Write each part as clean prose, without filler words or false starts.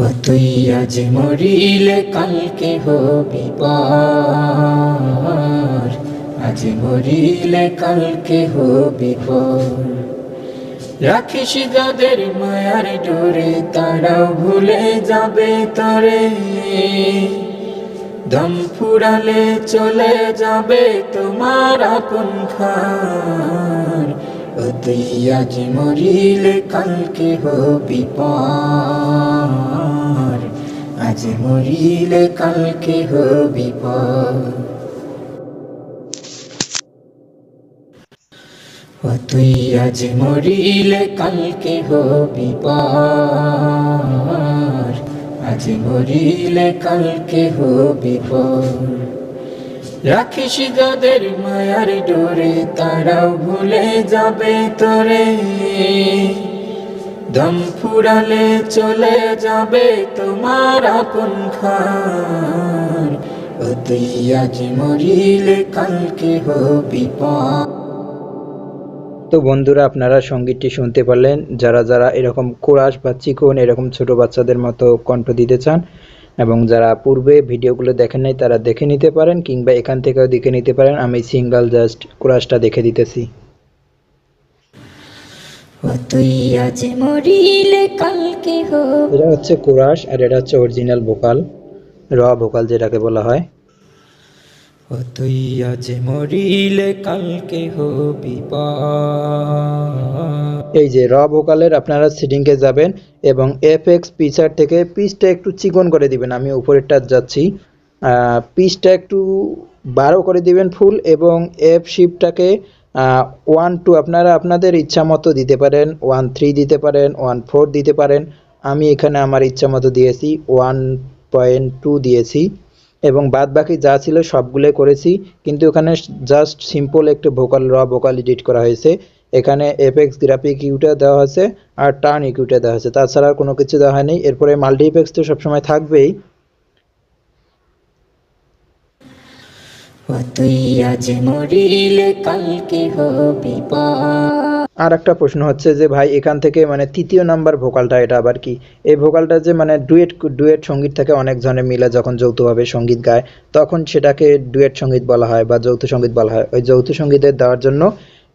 ও তুই আজ মরিলে কালকে হবি পর, আজ মরিলে কালকে হবি পর। রাখিস যাদের মায়ার ডোরে, তারাও ভুলে যাবে তরে। দম ফুরালে চলে যাবে তোমার আপন ঘর। ও তুই আজ মরিলে কালকে হবি পর, আজ মরিলে কালকে হবি পর। ও তুই আজ মরিলে কালকে হবি পর, আজ মরিলে কালকে হবি পর। রাখিস যাদের মায়ার ডোরে, তারাও ভুলে যাবে তরে। দম ফুরালে চলে যাবে তোমার আপন ঘর। ও তুই আজ মরিলে কালকে হবি পর। তো বন্ধুরা, আপনারা সঙ্গীতটি শুনতে পারলেন। যারা যারা এরকম কোরাস বা চিকন এরকম ছোট বাচ্চাদের মতো কণ্ঠ দিতে চান এবং যারা পূর্বে ভিডিওগুলো দেখেন নাই, তারা দেখে নিতে পারেন, কিংবা এখান থেকেও দেখে নিতে পারেন। আমি সিঙ্গেল জাস্ট কোরাসটা দেখে দিতেছি। ও তুই আজ মরিলে কালকে হবি। এটা হচ্ছে কোরাস আর এটা হচ্ছে অরিজিনাল ভোকাল, র ভোকাল যেটাকে বলা হয়। ও তুই আজ মরিলে কালকে হবি পর। এই যে র ভোকালের আপনারা সেটিংয়ে যাবেন এবং এফএক্স পিচার থেকে পিচটা একটু চিকন করে দিবেন। আমি উপরেরটা যাচ্ছি, পিচটা একটু 12 করে দিবেন ফুল, এবং এফ শিফটটাকে 1-2 আপনারা আপনাদের ইচ্ছা মতো দিতে পারেন, 1-3 দিতে পারেন, 1-4 দিতে পারেন। আমি এখানে আমার ইচ্ছা মতো দিয়েছি 1.2 দিয়েছি, এবং বাদ বাকি যা ছিল সবগুলোই করেছি। কিন্তু এখানে জাস্ট সিম্পল একটা ভোকাল, র ভোকাল এডিট করা হয়েছে। এখানে এফএক্স গ্রাফিক ইউটা দেওয়া হয়েছে আর টার্ন ইকুইটা দেওয়া হয়েছে, তাছাড়া আর কোনো কিছু দেওয়া হয়নি। এরপরে মাল্টি ইফেক্টস তো সবসময় থাকবেই। ও তুই আজ মরিলে কালকে হবি পর। আর একটা প্রশ্ন হচ্ছে যে ভাই, এখান থেকে মানে তৃতীয় নাম্বার ভোকালটা এটা আবার কি? এই ভোকালটা যে মানে ডুয়েট সঙ্গীত থেকে অনেক জনে মিলে যখন যৌথভাবে সঙ্গীত গায়, তখন সেটাকে ডুয়েট সঙ্গীত বলা হয় বা যৌথ সঙ্গীত বলা হয়। ওই যৌথ সঙ্গীতের দেওয়ার জন্য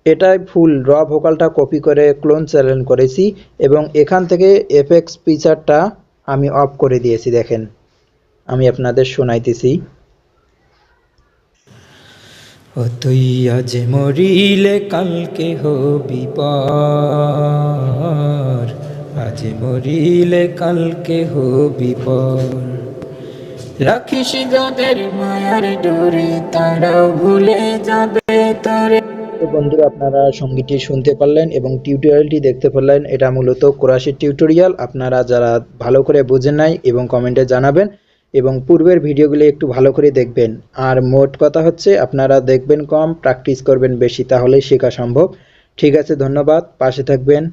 এটাই ফুল র ভোকালটা কপি করে ক্লোন চ্যানেল করেছি, এবং এখান থেকে এফএক্স পিচারটা আমি অফ করে দিয়েছি। দেখেন, আমি আপনাদের শোনাইতেছি। ও তুই আজ মরিলে কালকে হবি পর, আজ মরিলে কালকে হবি পর। রাখিস যাদের মায়ার ডোরে, তারাও ভুলে যাবে তরে। তো বন্ধুরা, আপনারা সঙ্গীতটি শুনতে পারলেন এবং টিউটোরিয়ালটি দেখতে পারলেন। এটা মূলত কোরাসের টিউটোরিয়াল। আপনারা যারা ভালো করে বুঝেন নাই এবং কমেন্টে জানাবেন, এবং পূর্বের ভিডিওগুলি একটু ভালো করে দেখবেন। আর মোট কথা হচ্ছে, আপনারা দেখবেন কম, প্র্যাকটিস করবেন বেশি, তাহলেই শেখা সম্ভব। ঠিক আছে, ধন্যবাদ, পাশে থাকবেন।